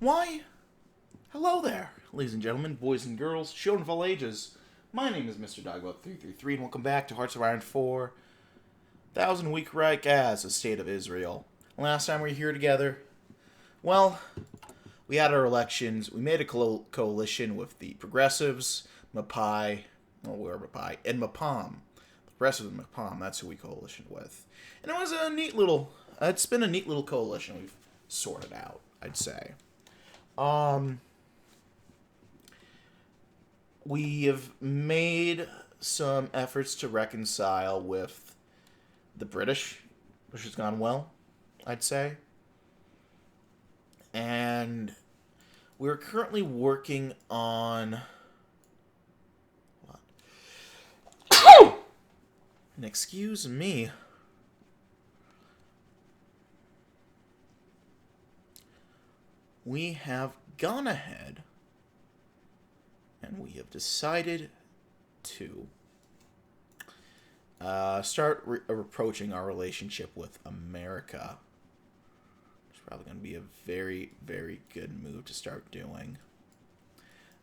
Why, hello there, ladies and gentlemen, boys and girls, children of all ages. My name is Mr. DB333, and welcome back to Hearts of Iron 4, 1000-Week Reich as the State of Israel. Last time we were here together, well, we had our elections. We made a coalition with the Progressives, Mapai, and Mapam. The Progressives and Mapam, that's who we coalitioned with. And it was a neat little, it's been a neat little coalition we've sorted out, I'd say. We have made some efforts to reconcile with the British, which has gone well, I'd say. And we're currently working on... And excuse me. We have gone ahead and we have decided to start approaching our relationship with America. It's probably going to be a very, very good move to start doing.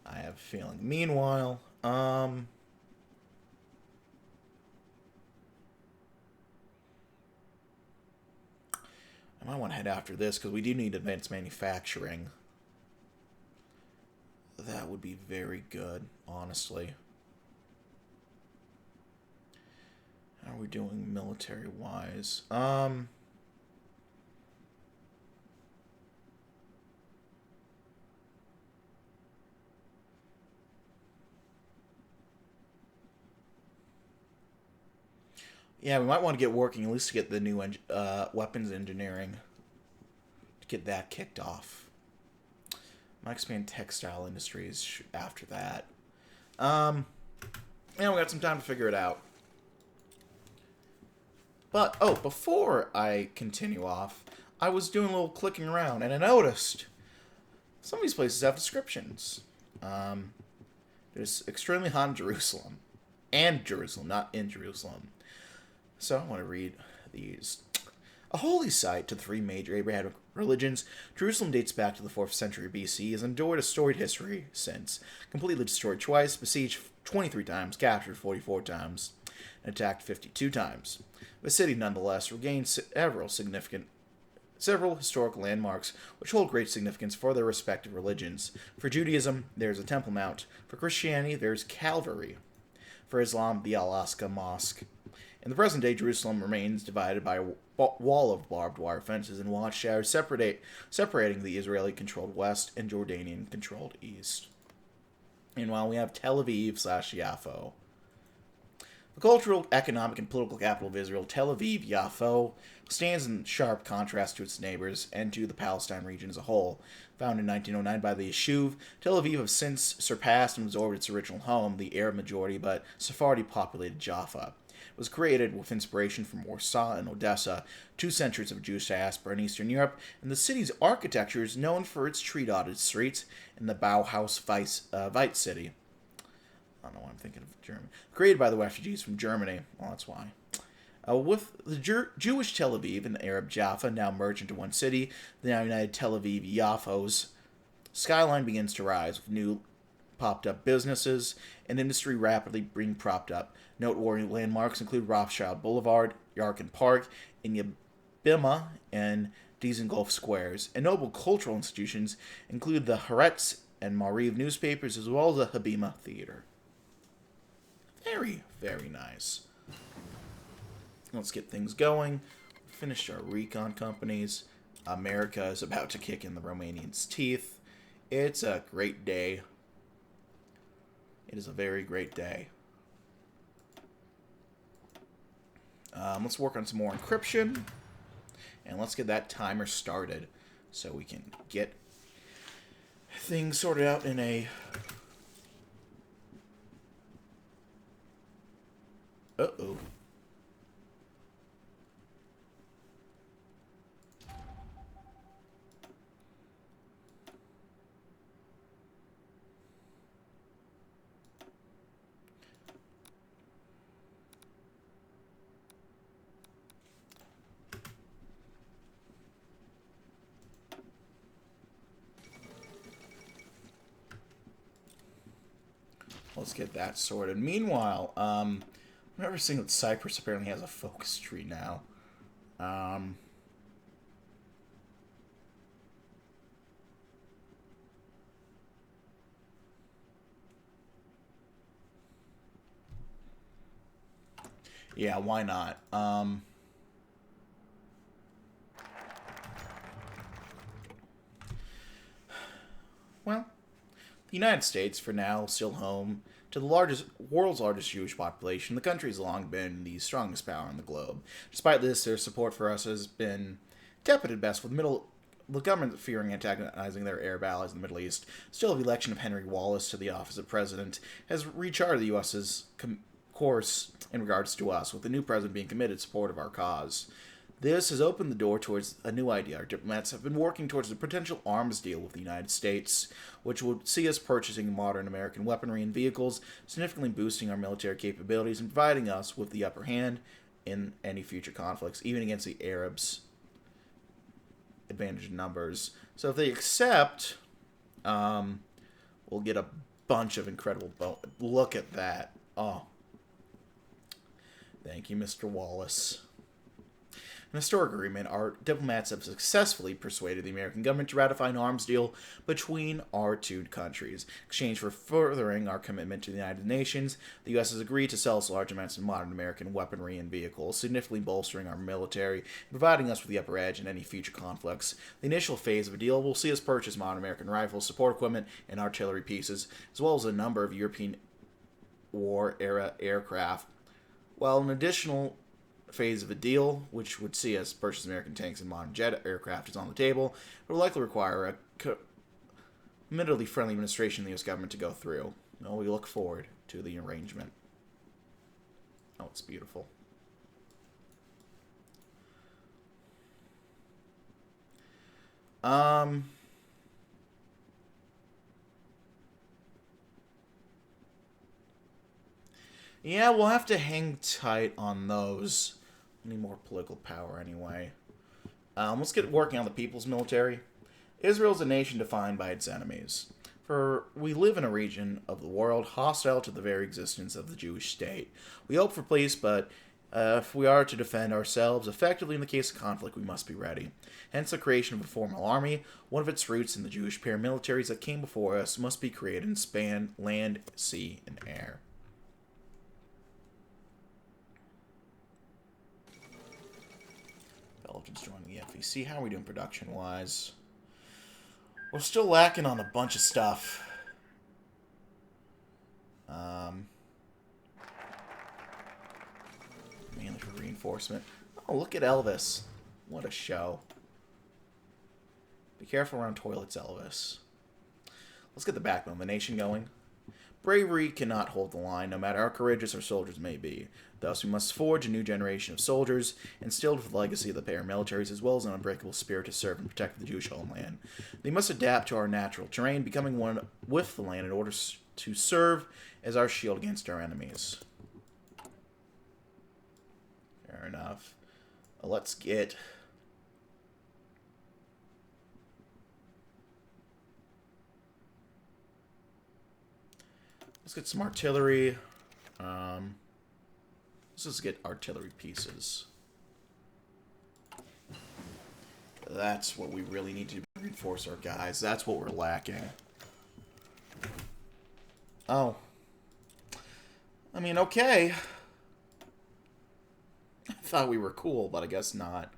I have a feeling. Meanwhile, I might want to head after this because we do need advanced manufacturing. That would be very good, honestly. How are we doing military-wise? Yeah, we might want to get working, at least to get the new weapons engineering. To get that kicked off. Might expand textile industries after that. Yeah, we got some time to figure it out. But, before I continue off, I was doing a little clicking around, and I noticed some of these places have descriptions. It's extremely hot in Jerusalem. And Jerusalem, not in Jerusalem. So I want to read these. A holy site to the three major Abrahamic religions, Jerusalem dates back to the 4th century BC, has endured a storied history since. Completely destroyed twice, besieged 23 times, captured 44 times, and attacked 52 times. The city, nonetheless, regained several historical landmarks which hold great significance for their respective religions. For Judaism, there's a Temple Mount. For Christianity, there's Calvary. For Islam, the Al-Aqsa Mosque. In the present day, Jerusalem remains divided by a wall of barbed wire fences and watchtowers separating the Israeli-controlled west and Jordanian-controlled east. Meanwhile, we have Tel Aviv/Yaffo. The cultural, economic, and political capital of Israel, Tel Aviv-Yaffo, stands in sharp contrast to its neighbors and to the Palestine region as a whole. Founded in 1909 by the Yishuv, Tel Aviv has since surpassed and absorbed its original home, the Arab-majority but Sephardi-populated Jaffa. It was created with inspiration from Warsaw and Odessa, 2 centuries of Jewish diaspora in Eastern Europe, and the city's architecture is known for its tree-dotted streets in the Bauhaus Weiss city. I don't know why I'm thinking of German. Created by the refugees from Germany. Well, that's why. With the Jewish Tel Aviv and the Arab Jaffa now merged into one city, the now united Tel Aviv-Yaffo's skyline begins to rise with new popped-up businesses and industry rapidly being propped up. Noteworthy landmarks include Rothschild Boulevard, Yarkin Park, Inyabima, and Dizengoff Squares. And notable cultural institutions include the Haaretz and Maariv newspapers, as well as the Habima Theater. Very, very nice. Let's get things going. We finished our recon companies. America is about to kick in the Romanians' teeth. It's a great day. It is a very great day. Let's work on some more encryption. And let's get that timer started so we can get things sorted out in a... Uh-oh. Let's get that sorted. Meanwhile, I'm seeing that Cyprus apparently has a focus tree now. Yeah, why not? Well, the United States, for now, still home to the world's largest Jewish population. The country has long been the strongest power on the globe. Despite this, their support for us has been tepid at best, with the government fearing antagonizing their Arab allies in the Middle East. Still, the election of Henry Wallace to the office of president has recharted the U.S.'s course in regards to us, with the new president being committed support of our cause. This has opened the door towards a new idea. Our diplomats have been working towards a potential arms deal with the United States, which would see us purchasing modern American weaponry and vehicles, significantly boosting our military capabilities and providing us with the upper hand in any future conflicts, even against the Arabs' advantage in numbers. So if they accept, we'll get a bunch of incredible look at that. Oh. Thank you, Mr. Wallace. An historic agreement, our diplomats have successfully persuaded the American government to ratify an arms deal between our two countries. In exchange for furthering our commitment to the United Nations, the U.S. has agreed to sell us large amounts of modern American weaponry and vehicles, significantly bolstering our military and providing us with the upper edge in any future conflicts. The initial phase of a deal will see us purchase modern American rifles, support equipment, and artillery pieces, as well as a number of European war-era aircraft, while an additional phase of a deal, which would see us purchase American tanks and modern jet aircraft, is on the table. It will likely require a admittedly friendly administration of the U.S. government to go through. Well, we look forward to the arrangement. Oh, it's beautiful. Yeah, we'll have to hang tight on those. Need more political power anyway. Let's get working on the people's military. Israel is a nation defined by its enemies. For we live in a region of the world hostile to the very existence of the Jewish state. We hope for peace, but if we are to defend ourselves effectively in the case of conflict, we must be ready. Hence the creation of a formal army. One of its roots in the Jewish paramilitaries that came before us must be created and span land, sea, and air. Belgium's joining the FEC. How are we doing production-wise? We're still lacking on a bunch of stuff. Mainly for reinforcement. Oh, look at Elvis. What a show. Be careful around toilets, Elvis. Let's get the backbone of the nation going. Bravery cannot hold the line, no matter how courageous our soldiers may be. Thus, we must forge a new generation of soldiers, instilled with the legacy of the paramilitaries, as well as an unbreakable spirit to serve and protect the Jewish homeland. They must adapt to our natural terrain, becoming one with the land in order to serve as our shield against our enemies. Fair enough. Let's get... Let's get some artillery. Let's just get artillery pieces. That's what we really need to reinforce our guys. That's what we're lacking. Oh. I mean, okay. I thought we were cool, but I guess not.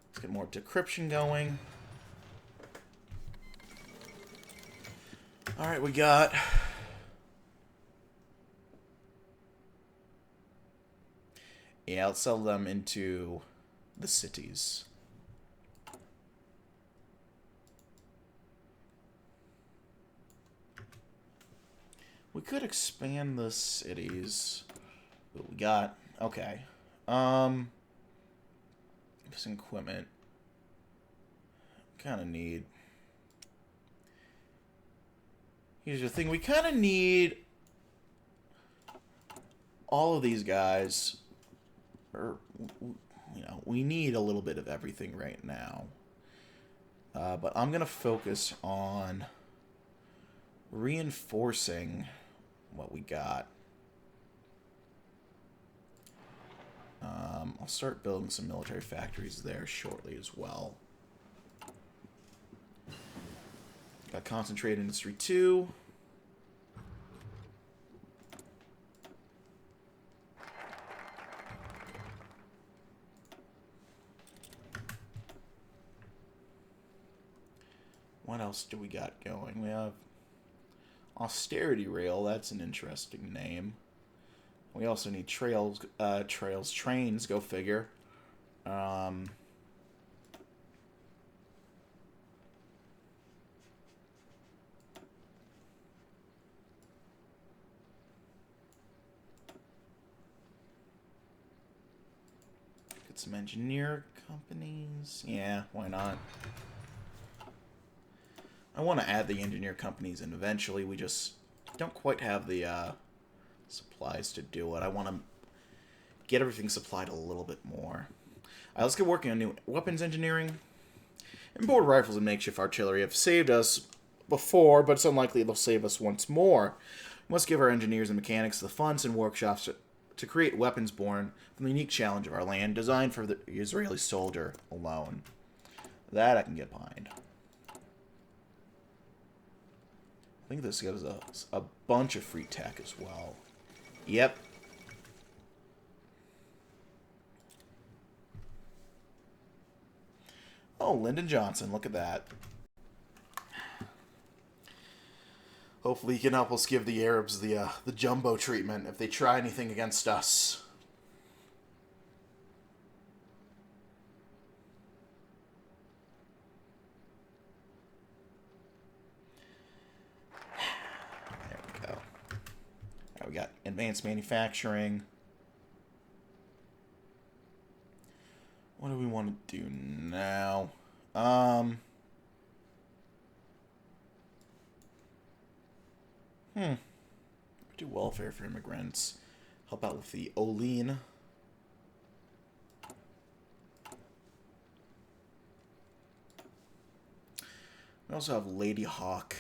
Let's get more decryption going. Alright, we got... Yeah, let's sell them into the cities. We could expand the cities. What we got? Okay. Some equipment. Kind of need... Here's the thing. We kind of need all of these guys, or, you know, we need a little bit of everything right now. But I'm going to focus on reinforcing what we got. I'll start building some military factories there shortly as well. Got Concentrate Industry 2. What else do we got going? We have Austerity Rail. That's an interesting name. We also need trains. Go figure. Get some engineer companies. Yeah, why not? I want to add the engineer companies in eventually. We just don't quite have the supplies to do it. I want to get everything supplied a little bit more. Alright, let's get working on new weapons engineering. Imported rifles and makeshift artillery have saved us before, but it's unlikely they'll save us once more. We must give our engineers and mechanics the funds and workshops to create weapons born from the unique challenge of our land, designed for the Israeli soldier alone. That I can get behind. I think this gives us a bunch of free tech as well. Yep. Oh, Lyndon Johnson, look at that. Hopefully he can help us give the Arabs the jumbo treatment if they try anything against us. There we go. Now we got advanced manufacturing. What do we want to do now? Do welfare for immigrants. Help out with the Olean. We also have Lady Hawk.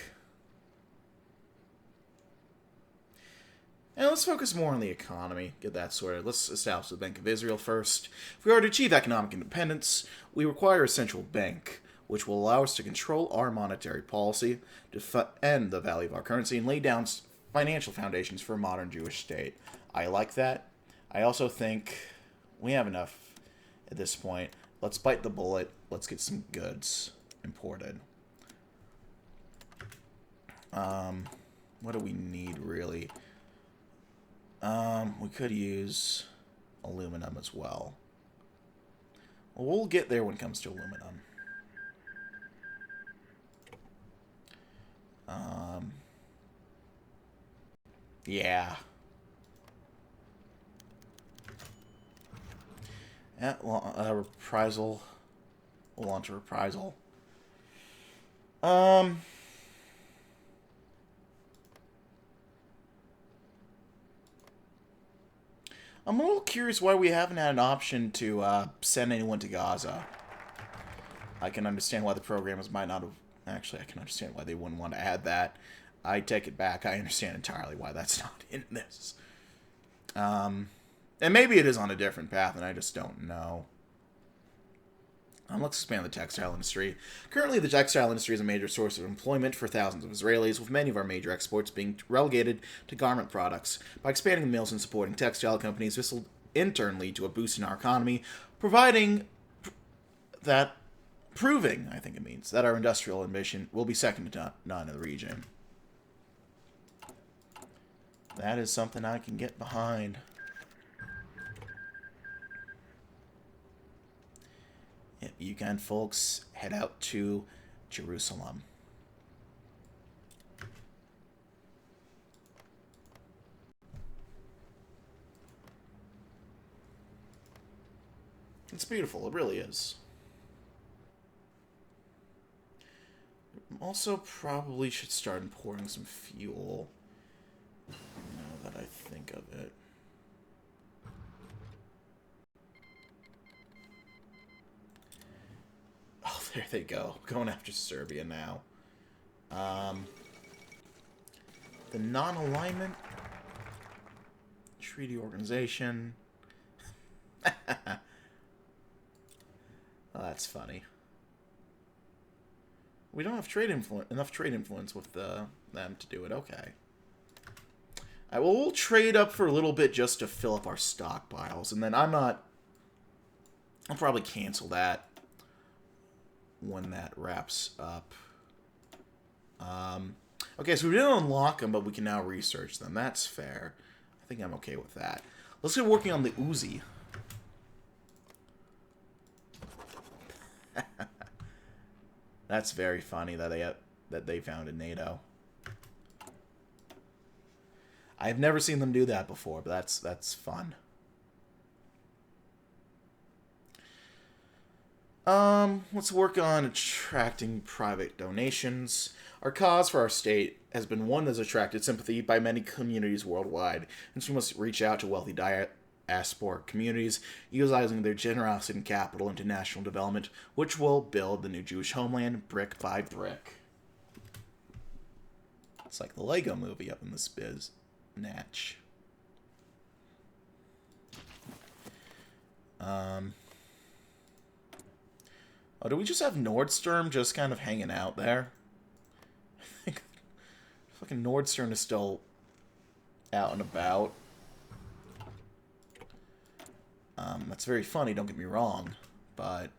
And let's focus more on the economy. Get that sorted. Let's establish the Bank of Israel first. If we are to achieve economic independence, we require a central bank, which will allow us to control our monetary policy, defend the value of our currency, and lay down financial foundations for a modern Jewish state. I like that. I also think we have enough at this point. Let's bite the bullet. Let's get some goods imported. What do we need, really? We could use aluminum as well. Well, we'll get there when it comes to aluminum. Yeah. Yeah, reprisal. We'll launch a reprisal. I'm a little curious why we haven't had an option to send anyone to Gaza. I can understand why the programmers might not have... Actually, I can understand why they wouldn't want to add that. I take it back. I understand entirely why that's not in this. And maybe it is on a different path, and I just don't know. Let's expand the textile industry. Currently, the textile industry is a major source of employment for thousands of Israelis, with many of our major exports being relegated to garment products. By expanding the mills and supporting textile companies, this will in turn lead to a boost in our economy, proving, I think it means, that our industrial ambition will be second to none in the region. That is something I can get behind. You can, folks, head out to Jerusalem. It's beautiful. It really is. Also, probably should start importing some fuel. Now that I think of it. Oh, there they go. Going after Serbia now. The non-alignment treaty organization. Oh, that's funny. We don't have enough trade influence with them to do it. Okay. All right, well, we'll trade up for a little bit just to fill up our stockpiles, and then I'll probably cancel that when that wraps up. Okay, so we didn't unlock them, but we can now research them. That's fair. I think I'm okay with that. Let's get working on the Uzi. That's very funny that they founded NATO. I've never seen them do that before, but that's fun. Let's work on attracting private donations. Our cause for our state has been one that has attracted sympathy by many communities worldwide, and so we must reach out to wealthy diasporic communities, utilizing their generosity and capital into national development, which will build the new Jewish homeland brick by brick. It's like the Lego movie up in this biz. Natch. Oh, do we just have Nordstrom just kind of hanging out there? I think fucking Nordstrom is still out and about. That's very funny, don't get me wrong, but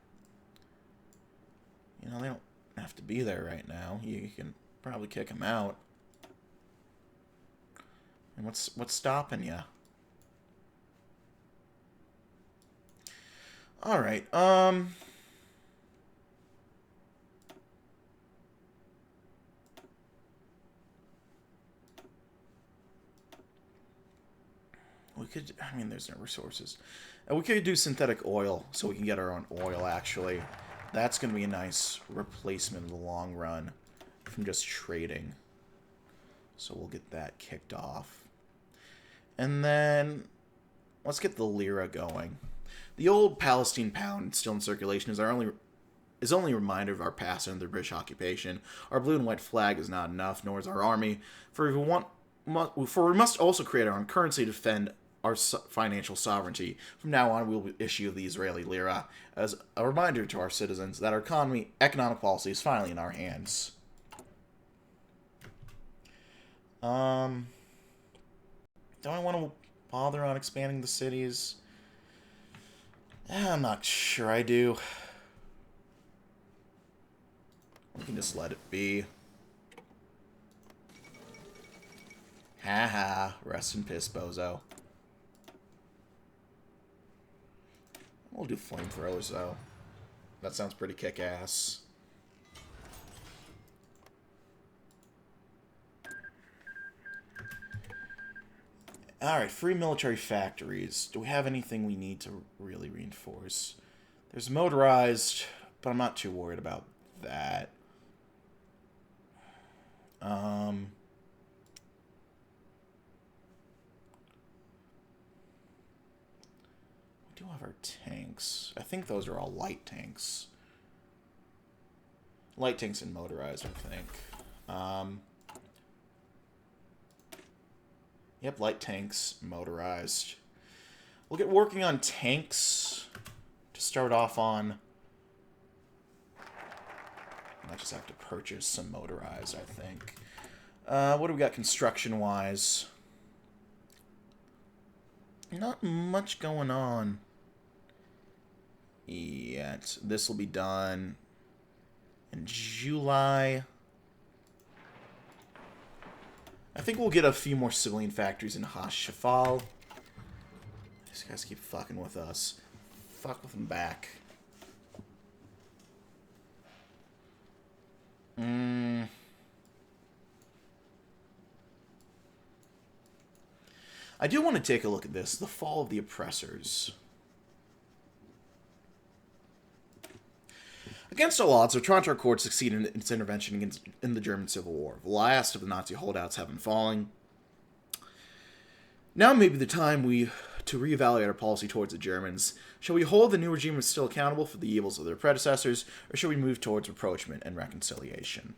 you know, they don't have to be there right now. You can probably kick them out. And what's stopping you? All right. We could, I mean, there's no resources. We could do synthetic oil, so we can get our own oil, actually. That's going to be a nice replacement in the long run from just trading. So we'll get that kicked off. And then, let's get the lira going. The old Palestine pound, still in circulation, is only a reminder of our past under the British occupation. Our blue and white flag is not enough, nor is our army. For we must also create our own currency to defend our financial sovereignty. From now on, we will issue the Israeli lira as a reminder to our citizens that our economic policy is finally in our hands. Do I want to bother on expanding the cities? I'm not sure I do. We can just let it be. Haha, rest in piss, bozo. We'll do flamethrowers, though. That sounds pretty kick-ass. Alright, free military factories. Do we have anything we need to really reinforce? There's motorized, but I'm not too worried about that. We do have our tanks. I think those are all light tanks. Light tanks and motorized, I think. Yep, light tanks, motorized. We'll get working on tanks to start off on. I just have to purchase some motorized, I think. What do we got construction-wise? Not much going on yet. This will be done in July. I think we'll get a few more civilian factories in Hashafal. These guys keep fucking with us. Fuck with them back. I do want to take a look at this. The Fall of the Oppressors. Against all odds, the Toronto Accord succeeded in its intervention in the German Civil War. The last of the Nazi holdouts having fallen. Now may be the time to reevaluate our policy towards the Germans. Shall we hold the new regime still accountable for the evils of their predecessors, or shall we move towards rapprochement and reconciliation?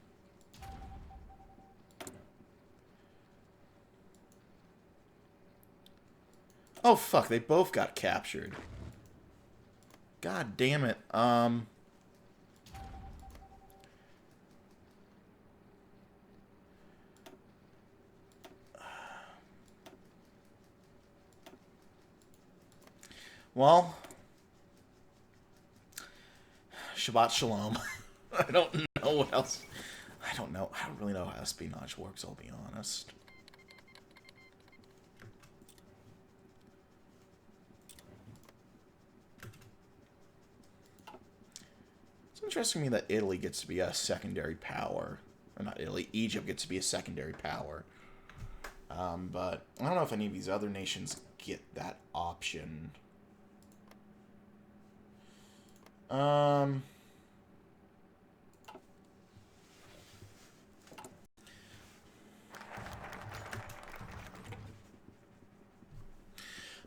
Oh, fuck, they both got captured. God damn it. Well, Shabbat Shalom. I don't know what else. I don't know. I don't really know how espionage works, I'll be honest. It's interesting to me that Italy gets to be a secondary power. Or not Italy, Egypt gets to be a secondary power. But I don't know if any of these other nations get that option.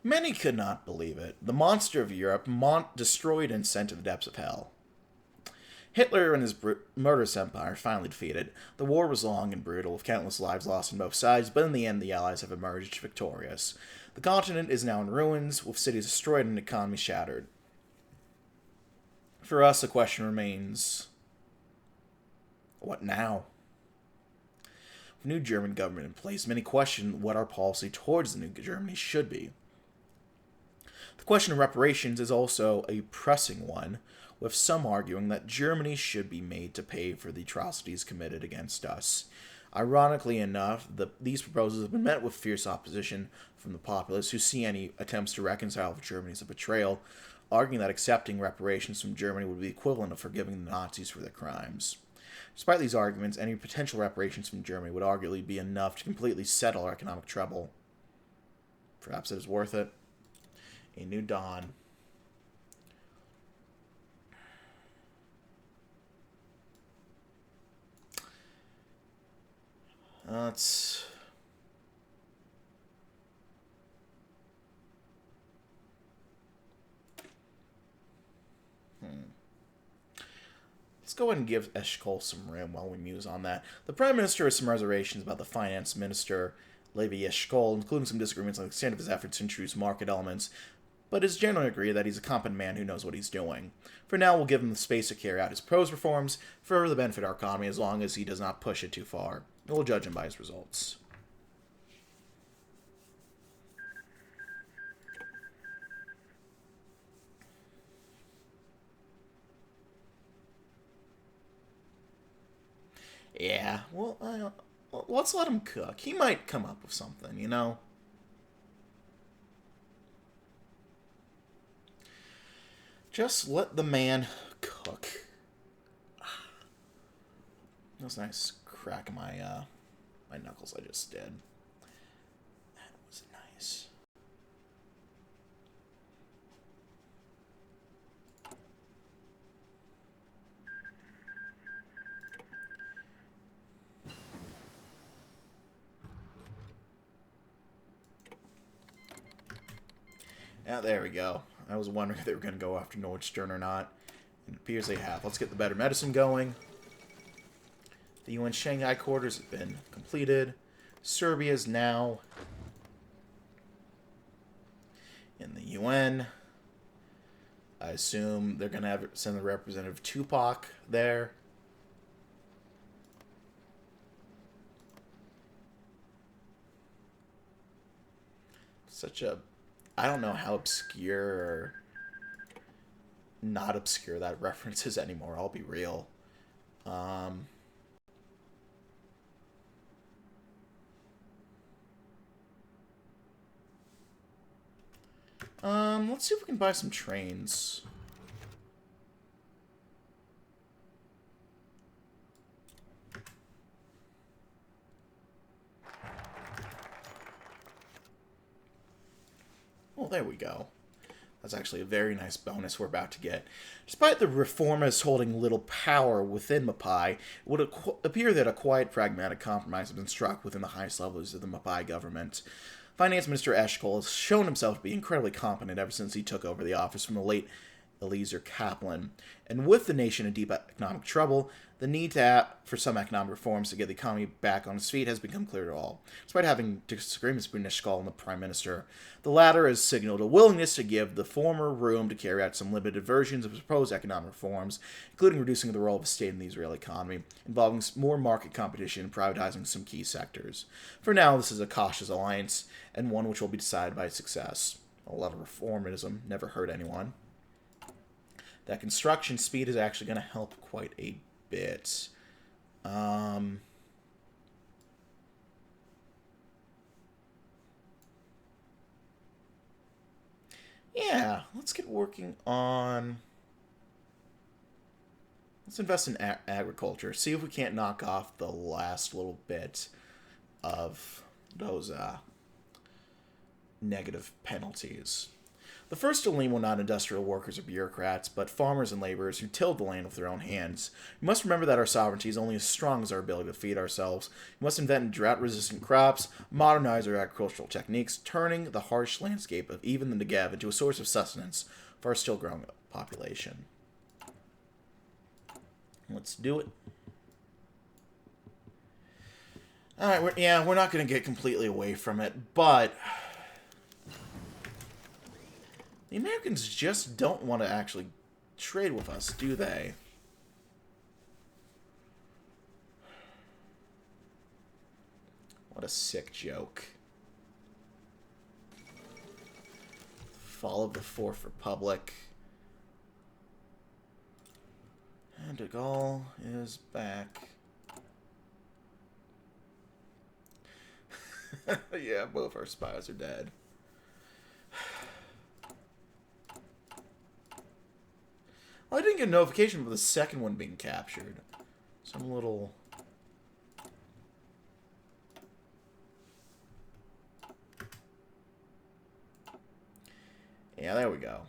Many could not believe it. The monster of Europe, destroyed and sent to the depths of hell. Hitler and his murderous empire finally defeated. The war was long and brutal, with countless lives lost on both sides, but in the end the Allies have emerged victorious. The continent is now in ruins, with cities destroyed and economy shattered. For us, the question remains, what now? With the new German government in place, many question what our policy towards the new Germany should be. The question of reparations is also a pressing one, with some arguing that Germany should be made to pay for the atrocities committed against us. Ironically enough, these proposals have been met with fierce opposition from the populace, who see any attempts to reconcile with Germany as a betrayal, arguing that accepting reparations from Germany would be equivalent of forgiving the Nazis for their crimes. Despite these arguments, any potential reparations from Germany would arguably be enough to completely settle our economic trouble. Perhaps it is worth it. A new dawn. Let's... Let's go ahead and give Eshkol some room while we muse on that. The Prime Minister has some reservations about the Finance Minister, Levi Eshkol, including some disagreements on the extent of his efforts to introduce market elements, but is generally agreed that he's a competent man who knows what he's doing. For now, we'll give him the space to carry out his proposed reforms for the benefit of our economy, as long as he does not push it too far. And we'll judge him by his results. Yeah, well, let's let him cook. He might come up with something, you know? Just let the man cook. That was a nice crack in my, my knuckles I just did. That was nice. Yeah, there we go. I was wondering if they were going to go after Nordstern or not. And it appears they have. Let's get the better medicine going. The UN Shanghai quarters have been completed. Serbia is now in the UN. I assume they're going to send the representative Tupac there. Such a... I don't know how obscure or not obscure that reference is anymore, I'll be real. Let's see if we can buy some trains. Well, there we go. That's actually a very nice bonus we're about to get. Despite the reformists holding little power within Mapai, it would appear that a quiet, pragmatic compromise has been struck within the highest levels of the Mapai government. Finance Minister Eshkol has shown himself to be incredibly competent ever since he took over the office from the late Eliezer Kaplan. And with the nation in deep economic trouble, the need for some economic reforms to get the economy back on its feet has become clear to all. Despite having disagreements between Nishkal and the Prime Minister, the latter has signaled a willingness to give the former room to carry out some limited versions of proposed economic reforms, including reducing the role of the state in the Israeli economy, involving more market competition and privatizing some key sectors. For now, this is a cautious alliance, and one which will be decided by success. A lot of reformism never hurt anyone. That construction speed is actually going to help quite a bit. Yeah, let's get working on... Let's invest in agriculture. See if we can't knock off the last little bit of those negative penalties. The first to lean were not industrial workers or bureaucrats, but farmers and laborers who tilled the land with their own hands. We must remember that our sovereignty is only as strong as our ability to feed ourselves. We must invent drought-resistant crops, modernize our agricultural techniques, turning the harsh landscape of even the Negev into a source of sustenance for our still growing population. Let's do it. Alright, we're not going to get completely away from it, but... the Americans just don't want to actually trade with us, do they? What a sick joke. Fall of the Fourth Republic. And de Gaulle is back. Yeah, both our spies are dead. Well, I didn't get a notification for the second one being captured. Some little... yeah, there we go.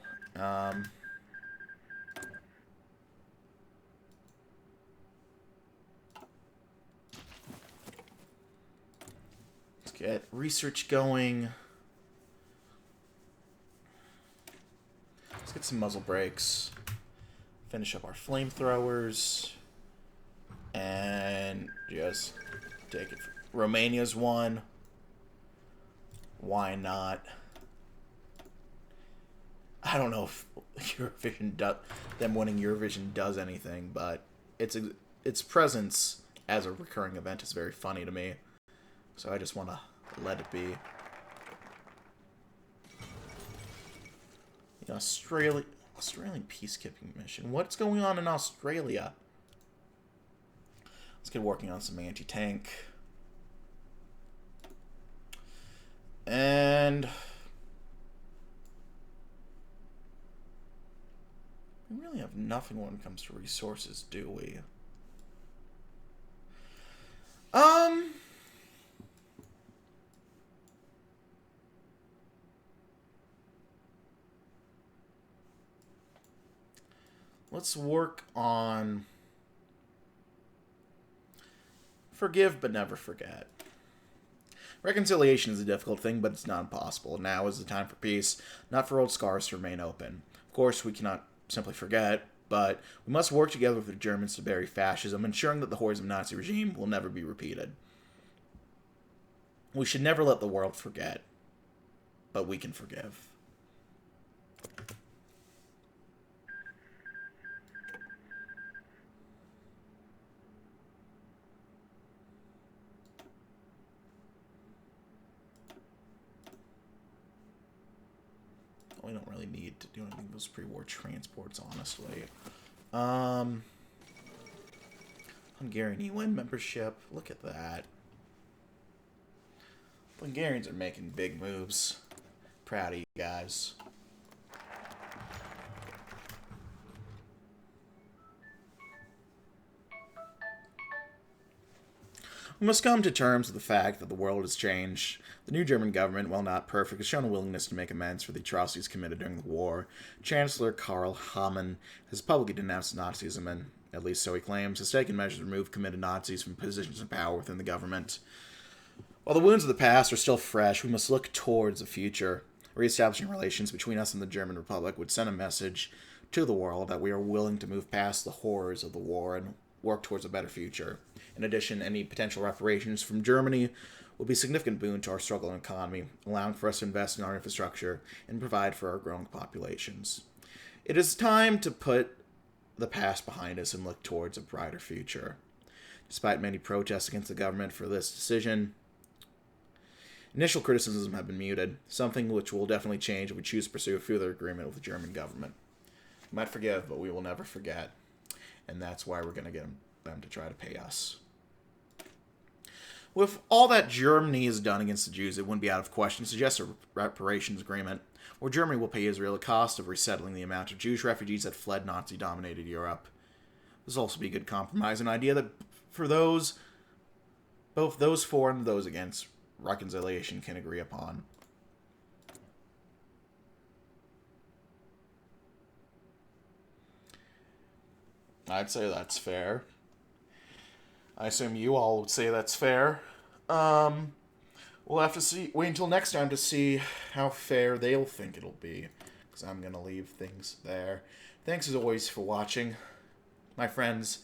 Let's get research going. Let's get some muzzle brakes. Finish up our flamethrowers. And just take it. Romania's won. Why not? I don't know if Eurovision them winning Eurovision does anything, but its presence as a recurring event is very funny to me. So I just want to let it be. The Australian peacekeeping mission. What's going on in Australia? Let's get working on some anti-tank. And we really have nothing when it comes to resources, do we? Let's work on forgive but never forget. Reconciliation is a difficult thing, but it's not impossible. Now is the time for peace, not for old scars to remain open. Of course, we cannot simply forget, but we must work together with the Germans to bury fascism, ensuring that the horrors of Nazi regime will never be repeated. We should never let the world forget, but we can forgive. We don't really need to do anything with those pre-war transports, honestly. Hungarian UN membership. Look at that. Hungarians are making big moves. Proud of you guys. We must come to terms with the fact that the world has changed. The new German government, while not perfect, has shown a willingness to make amends for the atrocities committed during the war. Chancellor Karl Hamann has publicly denounced Nazism and, at least so he claims, has taken measures to remove committed Nazis from positions of power within the government. While the wounds of the past are still fresh, we must look towards the future. Re-establishing relations between us and the German Republic would send a message to the world that we are willing to move past the horrors of the war and work towards a better future. In addition, any potential reparations from Germany will be a significant boon to our struggling economy, allowing for us to invest in our infrastructure and provide for our growing populations. It is time to put the past behind us and look towards a brighter future. Despite many protests against the government for this decision, initial criticisms have been muted, something which will definitely change if we choose to pursue a further agreement with the German government. We might forgive, but we will never forget, and that's why we're going to get them to try to pay us. With all that Germany has done against the Jews, it wouldn't be out of question to suggest a reparations agreement where Germany will pay Israel the cost of resettling the amount of Jewish refugees that fled Nazi-dominated Europe. This will also be a good compromise, an idea that for both those for and those against, reconciliation can agree upon. I'd say that's fair. I assume you all would say that's fair. We'll have to wait until next time to see how fair they'll think it'll be, because I'm going to leave things there. Thanks as always for watching. My friends,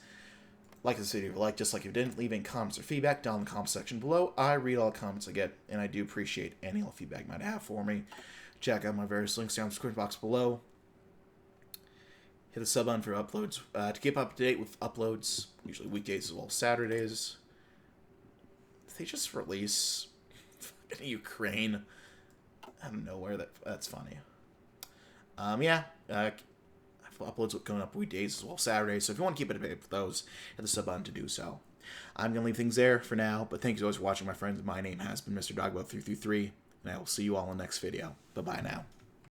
like this video if you like, just like if you didn't, leave any comments or feedback down in the comment section below. I read all the comments I get, and I do appreciate any feedback you might have for me. Check out my various links down in the description box below. Hit the sub button for uploads. To keep up to date with uploads, usually weekdays as well as Saturdays. They just release in Ukraine out of nowhere. That's funny. Yeah. Uploads going up weekdays as well as Saturdays. So if you want to keep it updated with those, hit the sub button to do so. I'm going to leave things there for now. But thank you always for watching, my friends. My name has been Mr. Dogbo333. And I will see you all in the next video. Bye-bye now.